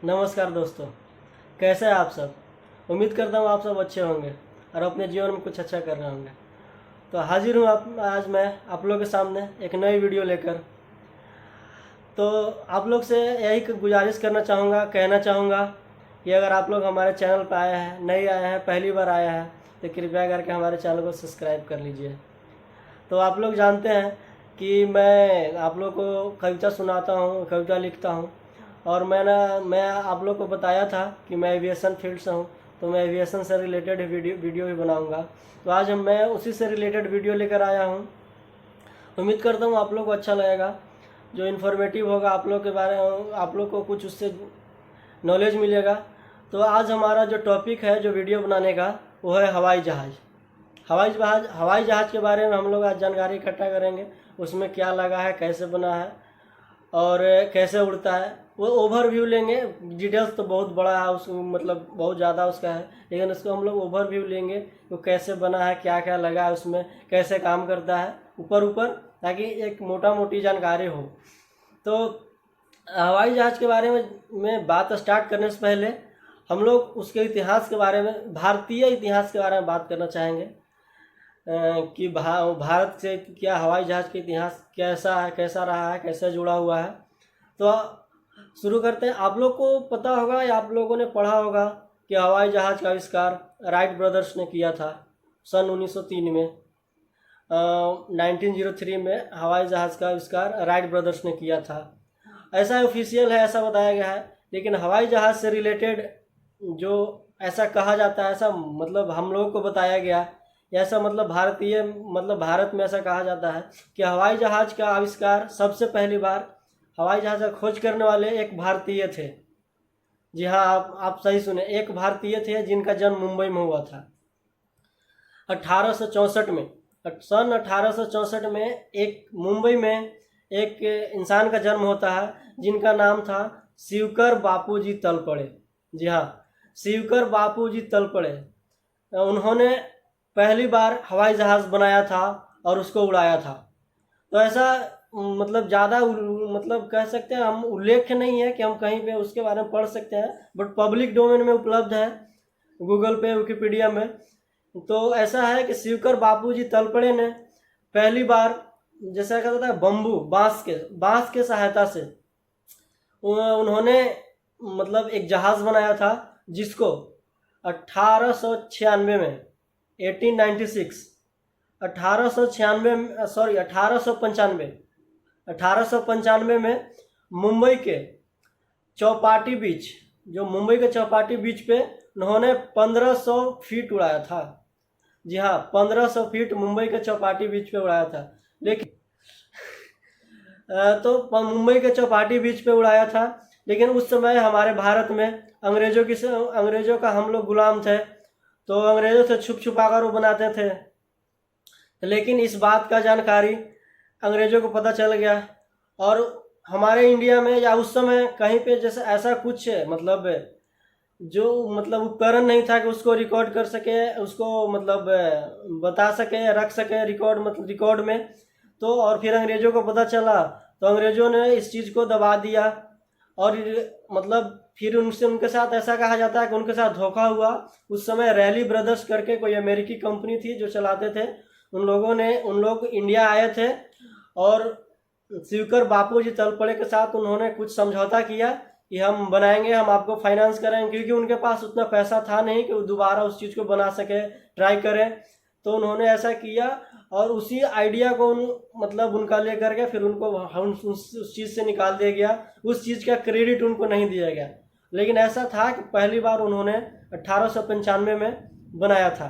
नमस्कार दोस्तों, कैसे हैं आप सब। उम्मीद करता हूँ आप सब अच्छे होंगे और अपने जीवन में कुछ अच्छा कर रहे होंगे। तो हाजिर हूँ आज मैं आप लोगों के सामने एक नई वीडियो लेकर। तो आप लोग से यही गुजारिश करना चाहूँगा, कहना चाहूँगा कि अगर आप लोग हमारे चैनल पर आए हैं, नए आए हैं, पहली बार आए हैं, तो कृपया करके हमारे चैनल को सब्सक्राइब कर लीजिए। तो आप लोग जानते हैं कि मैं आप लोग को कविता सुनाता हूँ, कविता लिखता हूँ। और मैं आप लोग को बताया था कि मैं एविएशन फील्ड से हूँ, तो मैं एविएशन से रिलेटेड वीडियो भी बनाऊँगा। तो आज मैं उसी से रिलेटेड वीडियो लेकर आया हूँ। उम्मीद करता हूँ आप लोग को अच्छा लगेगा, जो इन्फॉर्मेटिव होगा आप लोग के बारे में, आप लोग को कुछ उससे नॉलेज मिलेगा। तो आज हमारा जो टॉपिक है, जो वीडियो बनाने का, वो है हवाई जहाज़। हवाई जहाज़ के बारे में हम लोग आज जानकारी इकट्ठा करेंगे। उसमें क्या लगा है, कैसे बना है और कैसे उड़ता है, वो ओवरव्यू लेंगे। डिटेल्स तो बहुत बड़ा है, उस मतलब बहुत ज़्यादा उसका है, लेकिन उसको हम लोग ओवरव्यू लेंगे। वो कैसे बना है, क्या क्या लगा है उसमें, कैसे काम करता है, ऊपर ताकि एक मोटा मोटी जानकारी हो। तो हवाई जहाज़ के बारे में बात स्टार्ट करने से पहले हम लोग उसके इतिहास के बारे में, भारतीय इतिहास के बारे में बात करना चाहेंगे कि भारत से क्या हवाई जहाज़ का इतिहास कैसा है, कैसा रहा है, कैसे जुड़ा हुआ है। तो शुरू करते हैं। आप लोग को पता होगा या आप लोगों ने पढ़ा होगा कि हवाई जहाज़ का आविष्कार राइट ब्रदर्स ने किया था सन 1903 में। 1903 में हवाई जहाज़ का आविष्कार राइट ब्रदर्स ने किया था। ऐसा ऑफिशियल है, ऐसा बताया गया है। लेकिन हवाई जहाज़ से रिलेटेड जो ऐसा कहा जाता है, ऐसा मतलब हम लोगों को बताया गया, ऐसा मतलब भारत में ऐसा कहा जाता है कि हवाई जहाज़ का आविष्कार सबसे पहली बार हवाई जहाज़ का खोज करने वाले एक भारतीय थे। जी हाँ, आप सही सुने, एक भारतीय थे जिनका जन्म मुंबई में हुआ था 1864 में। सन 1864 में एक मुंबई में एक इंसान का जन्म होता है जिनका नाम था शिवकर बापूजी तलपड़े। जी हाँ, शिवकर बापूजी तलपड़े। उन्होंने पहली बार हवाई जहाज़ बनाया था और उसको उड़ाया था। तो ऐसा मतलब ज़्यादा मतलब कह सकते हैं हम, उल्लेख नहीं है कि हम कहीं पे उसके बारे में पढ़ सकते हैं, बट पब्लिक डोमेन में उपलब्ध है, गूगल पे, विकिपीडिया में। तो ऐसा है कि शिवकर बापूजी तलपड़े ने पहली बार, जैसा कहता था, बम्बू, बांस के सहायता से उन्होंने मतलब एक जहाज़ बनाया था जिसको 1896 में 1896 1895 में मुंबई के चौपाटी बीच, जो मुंबई के चौपाटी बीच पे उन्होंने 1500 फीट उड़ाया था। जी हाँ, 1500 फीट मुंबई के चौपाटी बीच पे उड़ाया था। लेकिन तो मुंबई के चौपाटी बीच पे उड़ाया था। लेकिन उस समय हमारे भारत में अंग्रेजों का हम लोग गुलाम थे, तो अंग्रेजों से छुप छुपा कर वो बनाते थे। लेकिन इस बात का जानकारी अंग्रेजों को पता चल गया और हमारे इंडिया में या उस समय कहीं पे जैसे ऐसा कुछ मतलब जो मतलब उपकरण नहीं था कि उसको रिकॉर्ड कर सके, उसको मतलब बता सके, रख सके रिकॉर्ड, मतलब रिकॉर्ड में। तो और फिर अंग्रेजों को पता चला तो अंग्रेजों ने इस चीज़ को दबा दिया और मतलब फिर उनके साथ ऐसा कहा जाता है कि उनके साथ धोखा हुआ। उस समय रैली ब्रदर्स करके कोई अमेरिकी कंपनी थी जो चलाते थे, उन लोग इंडिया आए थे और शिवकर बापूजी तलपड़े के साथ उन्होंने कुछ समझौता किया कि हम बनाएंगे, हम आपको फाइनेंस करेंगे, क्योंकि उनके पास उतना पैसा था नहीं कि वो दोबारा उस चीज़ को बना सके, ट्राई करें। तो उन्होंने ऐसा किया और उसी आइडिया को मतलब उनका लेकर के फिर उनको उस चीज़ से निकाल दिया गया। उस चीज़ का क्रेडिट उनको नहीं दिया गया। लेकिन ऐसा था कि पहली बार उन्होंने 1895 में बनाया था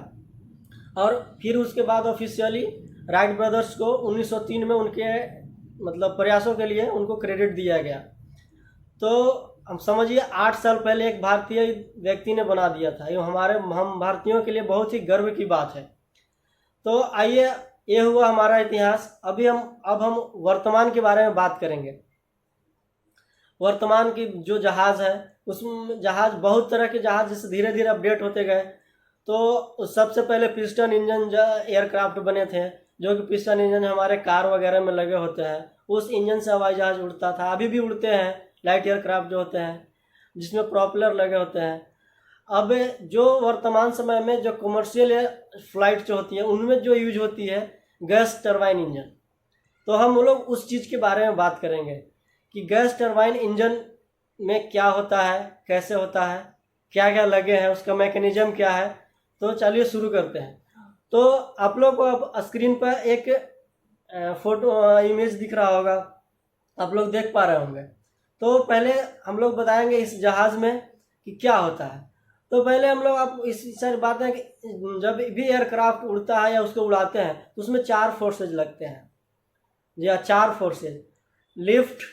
और फिर उसके बाद ऑफिशियली राइट ब्रदर्स को 1903 में उनके मतलब प्रयासों के लिए उनको क्रेडिट दिया गया। तो हम समझिए 8 साल पहले एक भारतीय व्यक्ति ने बना दिया था। ये हम भारतीयों के लिए बहुत ही गर्व की बात है। तो आइए, ये हुआ हमारा इतिहास। अब हम वर्तमान के बारे में बात करेंगे। वर्तमान की जो जहाज़ है, उसमें जहाज़ बहुत तरह के जहाज़ जैसे धीरे धीरे अपडेट होते गए। तो सबसे पहले पिस्टन इंजन एयरक्राफ्ट बने थे, जो कि पिस्टन इंजन हमारे कार वगैरह में लगे होते हैं। उस इंजन से हवाई जहाज़ उड़ता था, अभी भी उड़ते हैं लाइट एयरक्राफ्ट जो होते हैं। जिसमें प्रोपेलर लगे होते हैं। अब जो वर्तमान समय में जो कमर्शियल फ्लाइट जो होती है उनमें जो यूज होती है गैस टरबाइन इंजन, तो हम लोग उस चीज़ के बारे में बात करेंगे कि गैस टरबाइन इंजन में क्या होता है, कैसे होता है, क्या क्या लगे हैं, उसका मैकेनिज्म क्या है। तो चलिए शुरू करते हैं। तो आप लोग को अब स्क्रीन पर एक फोटो इमेज दिख रहा होगा, आप लोग देख पा रहे होंगे। तो पहले हम लोग बताएंगे इस जहाज़ में कि क्या होता है। तो पहले हम लोग आप इस सारी बातें कि जब भी एयरक्राफ्ट उड़ता है या उसको उड़ाते हैं तो उसमें 4 फोर्सेज लगते हैं। जी हाँ, 4 forces, lift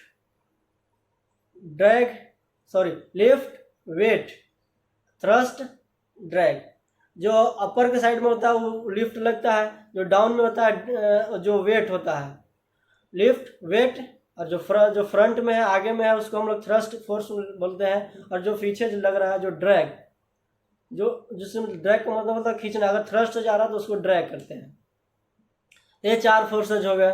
drag lift, weight, thrust, drag. जो अपर के साइड में होता है वो लिफ्ट लगता है, जो डाउन में होता है जो वेट होता है, लिफ्ट वेट, और जो फ्रंट में है, आगे में है, उसको हम लोग थ्रस्ट फोर्स बोलते हैं। और जो पीछे जो लग रहा है जो ड्रैग, जिसमें ड्रैग का मतलब होता है खींचना, अगर थ्रस्ट जा रहा है तो उसको ड्रैग करते हैं। ये 4 फोर्सेज हो गए।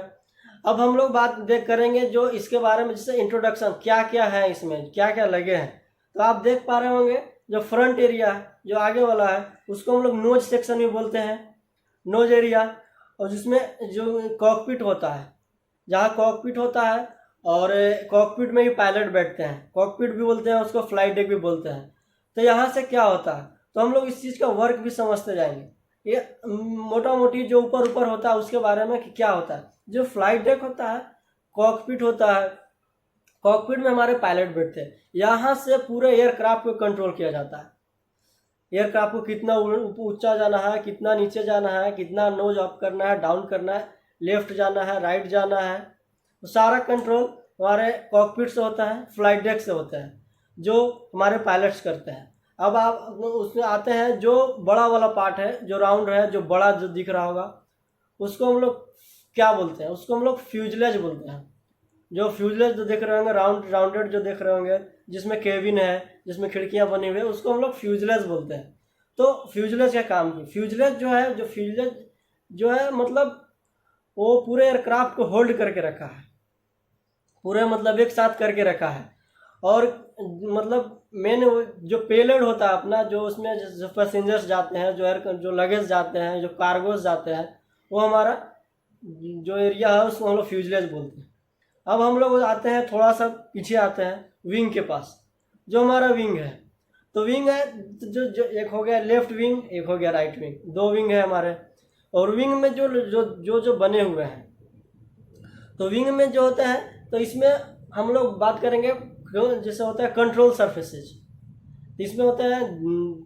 अब हम लोग बात देख करेंगे जो इसके बारे में, जैसे इंट्रोडक्शन क्या क्या है, इसमें क्या क्या लगे हैं। तो आप देख पा रहे होंगे जो फ्रंट एरिया है, जो आगे वाला है, उसको हम लोग नोज सेक्शन भी बोलते हैं, नोज एरिया। और जिसमें जो कॉकपिट होता है, जहाँ कॉकपिट होता है, और कॉकपिट में ही पायलट बैठते हैं, कॉकपिट भी बोलते हैं उसको, फ्लाइट डेक भी बोलते हैं। तो यहाँ से क्या होता है, तो हम लोग इस चीज़ का वर्क भी समझते जाएंगे। ये मोटा मोटी जो ऊपर ऊपर होता है उसके बारे में कि क्या होता है। जो फ्लाइट डेक होता है, कॉकपिट होता है, कॉकपिट में हमारे पायलट बैठते हैं। यहाँ से पूरे एयरक्राफ्ट को कंट्रोल किया जाता है। एयरक्राफ्ट को कितना ऊंचा जाना है, कितना नीचे जाना है, कितना नोज अप करना है, डाउन करना है, लेफ्ट जाना है, राइट जाना है, तो सारा कंट्रोल हमारे कॉकपिट से होता है, फ्लाइट डेक से होता है, जो हमारे पायलट्स करते हैं। अब आप उसमें आते हैं, जो बड़ा वाला पार्ट है, जो राउंड है, जो बड़ा जो दिख रहा होगा, उसको हम लोग क्या बोलते हैं, उसको हम लोग फ्यूजलेज बोलते हैं। जो फ्यूजलेज जो देख रहे होंगे, राउंडेड जो देख रहे होंगे, जिसमें केबिन है, जिसमें खिड़कियां बनी हुई है, उसको हम लोग फ्यूजलेज बोलते हैं। तो फ्यूजलेज का काम की, फ्यूजलेज जो है मतलब वो पूरे एयरक्राफ्ट को होल्ड करके रखा है, पूरे मतलब एक साथ करके रखा है। और मतलब मेन जो पेलोड होता है अपना, जो उसमें जो पैसेंजर्स जाते हैं, जो लगेज जाते हैं, जो कार्गोज जाते हैं, वो हमारा जो एरिया है उसको हम लोग फ्यूजलेज बोलते हैं। अब हम लोग आते हैं थोड़ा सा पीछे, आते हैं विंग के पास। जो हमारा विंग है, तो विंग है जो एक हो गया लेफ्ट विंग, एक हो गया राइट विंग, 2 विंग है हमारे। और विंग में जो बने हुए हैं, तो विंग में जो होता है, तो इसमें हम लोग बात करेंगे जैसे होता है कंट्रोल सरफेसेज। इसमें होता है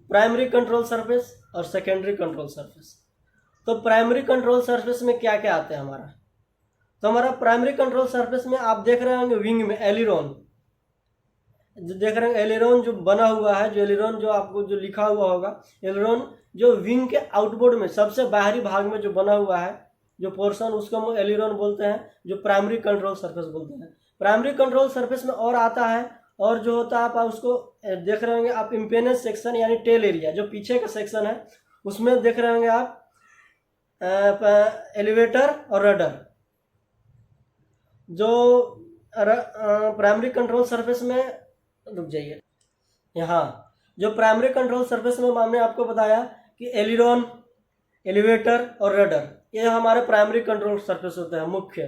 प्राइमरी कंट्रोल सरफेस और सेकेंडरी कंट्रोल सरफेस। तो प्राइमरी कंट्रोल सरफेस में क्या क्या आता है हमारा, तो हमारा प्राइमरी कंट्रोल सरफेस में आप देख रहे होंगे विंग में एलिरोन, जो देख रहे हैं एलिरोन जो बना हुआ है, जो एलिरोन जो आपको जो लिखा हुआ होगा, एलिरोन जो विंग के आउटबोर्ड में सबसे बाहरी भाग में जो बना हुआ है जो पोर्शन, उसको हम एलिरोन बोलते हैं, जो प्राइमरी कंट्रोल सरफेस बोलते हैं। प्राइमरी कंट्रोल सरफेस में और आता है, और जो होता है आप उसको देख रहे होंगे आप इम्पेनेंस सेक्शन, यानी टेल एरिया, जो पीछे का सेक्शन है, उसमें देख रहे होंगे आप एलिवेटर और रडर। जो प्राइमरी कंट्रोल सरफेस में, रुक जाइए, यहाँ जो प्राइमरी कंट्रोल सरफेस में हमने आपको बताया कि एलिरोन, एलिवेटर और रडर, ये हमारे प्राइमरी कंट्रोल सरफेस होते हैं मुख्य।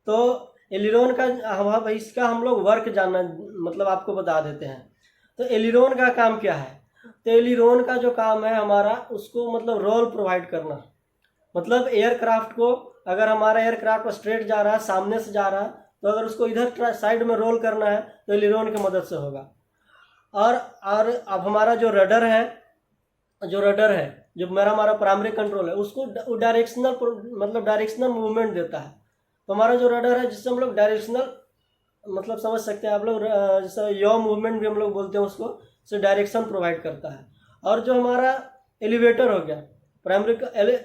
तो एलिरोन का इसका हम लोग वर्क जानना, मतलब आपको बता देते हैं। तो एलिरोन का काम क्या है, तो एलिरोन का जो काम है हमारा, उसको मतलब रोल प्रोवाइड करना। मतलब एयरक्राफ्ट को, अगर हमारा एयरक्राफ्ट स्ट्रेट जा रहा है, सामने से जा रहा है, तो अगर उसको इधर साइड में रोल करना है तो एलिरोन की मदद से होगा। और अब हमारा जो रडर है, जो हमारा प्राइमरी कंट्रोल है, उसको डायरेक्शनल मतलब डायरेक्शनल मूवमेंट देता है। तो हमारा जो रडर है, जिससे हम लोग डायरेक्शनल मतलब समझ सकते हैं आप लोग, जैसे यो मूवमेंट भी हम लोग बोलते हैं उसको, से डायरेक्शन प्रोवाइड करता है। और जो हमारा एलिवेटर हो गया,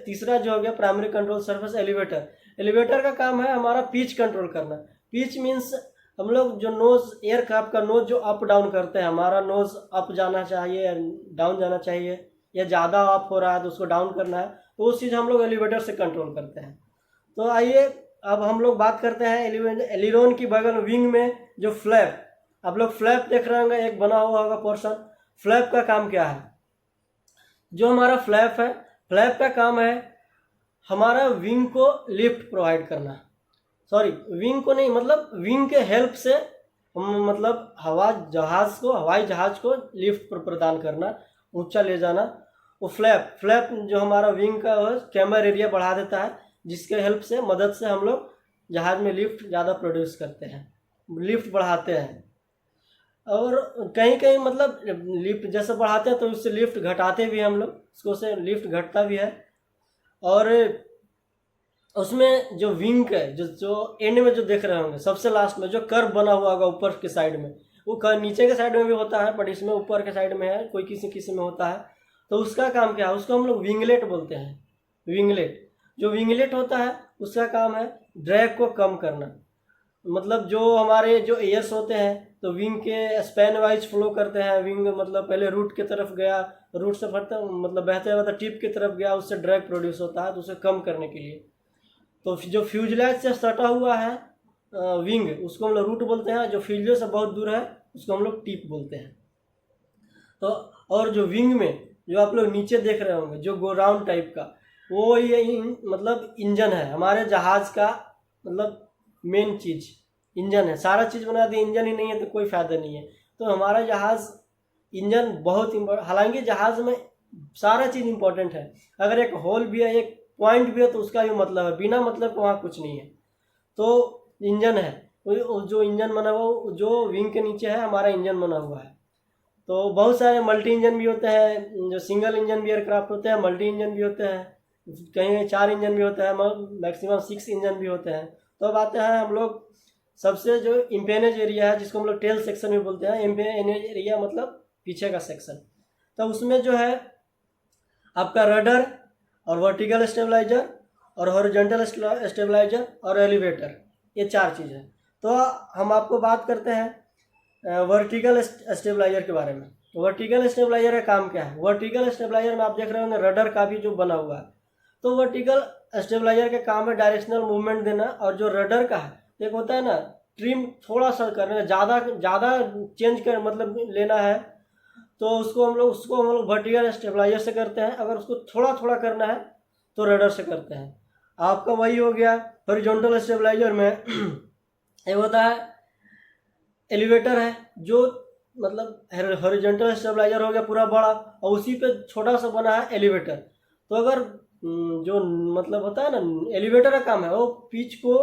तीसरा जो हो गया प्राइमरी कंट्रोल सरफेस एलिवेटर का काम है हमारा पिच कंट्रोल करना। पिच मीन्स हम लोग जो नोज, एयरक्राफ्ट का नोज जो अप डाउन करते हैं, हमारा नोज अप जाना चाहिए या डाउन जाना चाहिए, या ज़्यादा अप हो रहा है तो उसको डाउन करना है, तो उस चीज़ हम लोग एलिवेटर से कंट्रोल करते हैं। तो आइए अब हम लोग बात करते हैं एलिरोन की बगल विंग में जो फ्लैप, आप लोग फ्लैप देख रहे होंगे, एक बना हुआ होगा पोर्शन। फ्लैप का काम क्या है? जो हमारा फ्लैप है, फ्लैप का काम है हमारा विंग को लिफ्ट प्रोवाइड करना। सॉरी, विंग को नहीं, मतलब विंग के हेल्प से हम मतलब हवाई जहाज को लिफ्ट प्रदान करना, ऊंचा ले जाना। वो फ्लैप जो हमारा विंग का कैमर एरिया बढ़ा देता है, जिसके हेल्प से मदद से हम लोग जहाज में लिफ्ट ज़्यादा प्रोड्यूस करते हैं, लिफ्ट बढ़ाते हैं। और कहीं कहीं मतलब लिफ्ट जैसे बढ़ाते हैं तो उससे लिफ्ट घटाते भी हम लोग, उसको से लिफ्ट घटता भी है। और उसमें जो विंग है, जो एंड में जो देख रहे होंगे, सबसे लास्ट में जो कर्व बना हुआ होगा ऊपर के साइड में, वो कर्व नीचे के साइड में भी होता है, बट इसमें ऊपर के साइड में है, कोई किसी किसी में होता है। तो उसका काम क्या है? उसको हम लोग विंगलेट बोलते हैं। विंगलेट, जो विंगलेट होता है उसका काम है ड्रैग को कम करना। मतलब जो हमारे जो एयर्स होते हैं तो विंग के स्पैन वाइज फ्लो करते हैं। विंग मतलब पहले रूट की तरफ गया, रूट से फटता मतलब बहते हुए टिप की तरफ गया, उससे ड्रैग प्रोड्यूस होता है, तो उसे कम करने के लिए। तो जो फ्यूजलेज से सटा हुआ है विंग, उसको हम लोग रूट बोलते हैं। जो फ्यूजलेज से बहुत दूर है उसको हम लोग टिप बोलते हैं। तो और जो विंग में जो आप लोग नीचे देख रहे होंगे, जो गोराउंड टाइप का, वो ये मतलब इंजन है हमारे जहाज का। मतलब मेन चीज़ इंजन है। सारा चीज़ बना दिए, इंजन ही नहीं है तो कोई फ़ायदा नहीं है। तो हमारा जहाज़ इंजन बहुत इम्पोर्टेंट। हालांकि जहाज़ में सारा चीज़ इम्पोर्टेंट है। अगर एक होल भी है, एक पॉइंट भी है, तो उसका भी मतलब है। बिना मतलब के वहाँ कुछ नहीं है। तो इंजन है, जो इंजन बना हुआ, जो विंग के नीचे है हमारा इंजन बना हुआ है। तो बहुत सारे मल्टी इंजन भी होते हैं, जो सिंगल इंजन भी एयरक्राफ्ट होते हैं, मल्टी इंजन भी होते हैं, कहीं 4 इंजन भी होते हैं, मैक्सिमम 6 इंजन भी होते हैं। तो अब आते हैं हम लोग सबसे जो इम्पेनेज एरिया है, जिसको हम लोग टेल सेक्शन भी बोलते हैं। इम्पेनेज एरिया मतलब पीछे का सेक्शन। तो उसमें जो है आपका रडर और वर्टिकल स्टेबलाइजर और हॉरिजॉन्टल स्टेबलाइजर और एलिवेटर, ये 4 चीज़ है। तो हम आपको बात करते हैं वर्टिकल स्टेबलाइजर के बारे में। वर्टिकल स्टेबलाइजर का काम क्या है? वर्टिकल स्टेबलाइजर में आप देख रहे होंगे रडर का भी जो बना हुआ है। तो वर्टिकल स्टेबलाइजर का काम है डायरेक्शनल मूवमेंट देना। और जो रडर का है, एक होता है ना ट्रिम थोड़ा सा करना, ज़्यादा चेंज कर मतलब लेना है, तो उसको हम लोग वर्टिकल स्टेबलाइजर से करते हैं। अगर उसको थोड़ा थोड़ा करना है तो रडर से करते हैं। आपका वही हो गया। हॉरिजॉन्टल स्टेबलाइजर में एक होता है एलिवेटर है, जो मतलब हॉरिजॉन्टल स्टेबलाइजर हो गया पूरा बड़ा, और उसी पे छोटा सा बना है एलिवेटर। तो अगर जो मतलब होता है ना, एलिवेटर का काम है वो पिच को,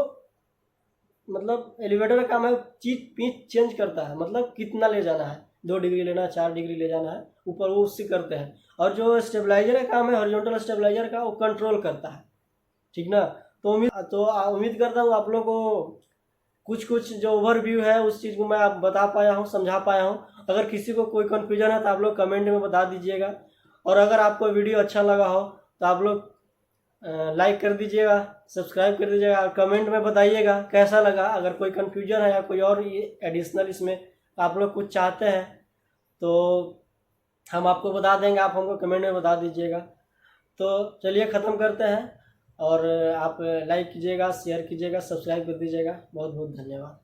मतलब एलिवेटर का काम है पिच चेंज करता है, मतलब कितना ले जाना है, 2 डिग्री लेना है, 4 डिग्री ले जाना है ऊपर, वो उससे करते हैं। और जो स्टेबलाइजर का काम है हॉरिजॉन्टल स्टेबलाइजर का, वो कंट्रोल करता है। ठीक ना? तो उम्मीद करता हूँ आप लोग को कुछ जो ओवरव्यू है उस चीज़ को मैं आप बता पाया हूँ, समझा पाया हूँ। अगर किसी को कोई कन्फ्यूजन है तो आप लोग कमेंट में बता दीजिएगा। और अगर आपको वीडियो अच्छा लगा हो तो आप लोग लाइक कर दीजिएगा, सब्सक्राइब कर दीजिएगा, और कमेंट में बताइएगा कैसा लगा। अगर कोई कन्फ्यूजन है या कोई और एडिशनल इसमें आप लोग कुछ चाहते हैं तो हम आपको बता देंगे, आप हमको कमेंट में बता दीजिएगा। तो चलिए ख़त्म करते हैं। और आप लाइक कीजिएगा, शेयर कीजिएगा, सब्सक्राइब कर दीजिएगा। बहुत बहुत धन्यवाद।